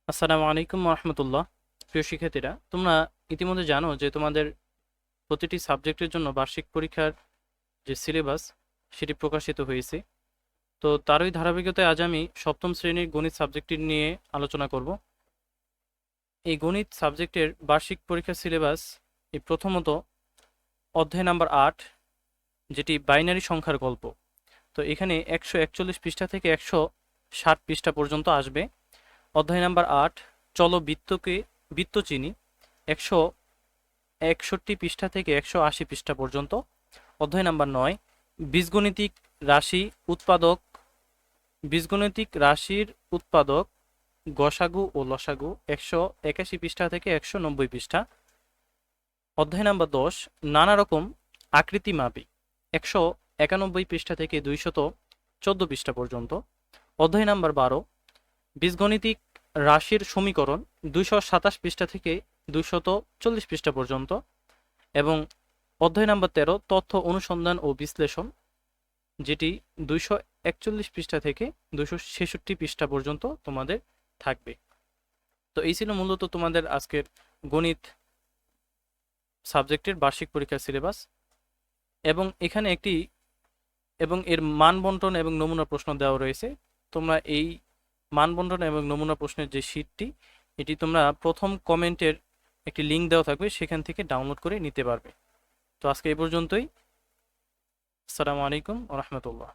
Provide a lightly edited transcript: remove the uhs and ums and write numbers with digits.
আসসালামু আলাইকুম রহমতুল্লাহ। প্রিয় শিক্ষার্থীরা, তোমরা ইতিমধ্যে জানো যে তোমাদের প্রতিটি সাবজেক্টের জন্য বার্ষিক পরীক্ষার যে সিলেবাস সেটি প্রকাশিত হয়েছে। তো তারই ধারাবাহিকতায় আজ আমি সপ্তম শ্রেণীর গণিত সাবজেক্টটি নিয়ে আলোচনা করব। এই গণিত সাবজেক্টের বার্ষিক পরীক্ষার সিলেবাস এই প্রথমত অধ্যায় নাম্বার 8, যেটি বাইনারি সংখ্যার গল্প। তো এখানে 141 পৃষ্ঠা থেকে 160 পৃষ্ঠা পর্যন্ত আসবে। অধ্যায় নাম্বার 8 চলো বৃত্ত চিনি, 161 পৃষ্ঠা থেকে 180 পৃষ্ঠা পর্যন্ত। অধ্যায় নাম্বার 9 বীজগণিতিক রাশি উৎপাদক বীজগণিতিক রাশির উৎপাদক গসাগু ও লসাগু, 181 পৃষ্ঠা থেকে 190 পৃষ্ঠা। অধ্যায় নাম্বার 10 নানা রকম আকৃতি মাপি, 191 পৃষ্ঠা থেকে 214 পৃষ্ঠা পর্যন্ত। অধ্যায় নাম্বার 12 বীজগণিতিক রাশির সমীকরণ, 227 পৃষ্ঠা থেকে 240 পৃষ্ঠা পর্যন্ত। এবং অধ্যায় নাম্বার 13 তথ্য অনুসন্ধান ও বিশ্লেষণ, যেটি 241 পৃষ্ঠা থেকে 266 পৃষ্ঠা পর্যন্ত তোমাদের থাকবে। তো এই ছিল মূলত তোমাদের আজকের গণিত সাবজেক্টের বার্ষিক পরীক্ষার সিলেবাস। এবং এর মান বন্টন এবং নমুনা প্রশ্ন দেওয়া রয়েছে। তোমরা এই মান বন্টন এবং নমুনা প্রশ্নের যে শীটটি, এটি তোমরা প্রথম কমেন্টের একটি লিঙ্ক দেওয়া থাকবে, সেখান থেকে ডাউনলোড করে নিতে পারবে। তো আজকে এই পর্যন্তই। আসসালামু আলাইকুম ওয়া রাহমাতুল্লাহ।